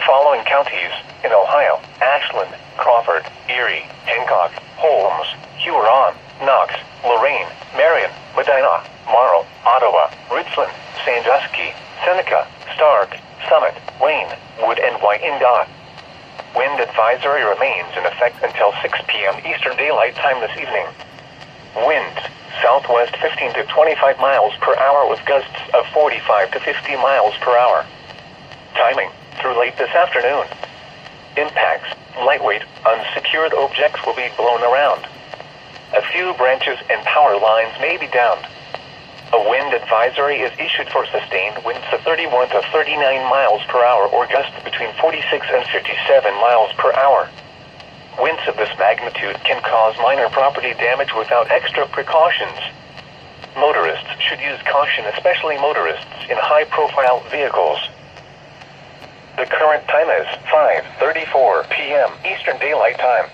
following counties in Ohio: Ashland, Crawford, Erie, Hancock, Holmes, Huron, Knox, Lorraine, Marion, Medina, Marl, Ottawa, Richland, Sandusky, Seneca, Stark, Summit, Wayne, Wood, and Wyandotte. Wind advisory remains in effect until 6 p.m. Eastern Daylight Time this evening. Winds, southwest 15 to 25 miles per hour with gusts of 45 to 50 miles per hour. Timing, through late this afternoon. Impacts, lightweight, unsecured objects will be blown around. A few branches and power lines may be downed. A wind advisory is issued for sustained winds of 31 to 39 miles per hour or gusts between 46 and 57 miles per hour. Winds of this magnitude can cause minor property damage without extra precautions. Motorists should use caution, especially motorists in high-profile vehicles. The current time is 5:34 p.m. Eastern Daylight Time.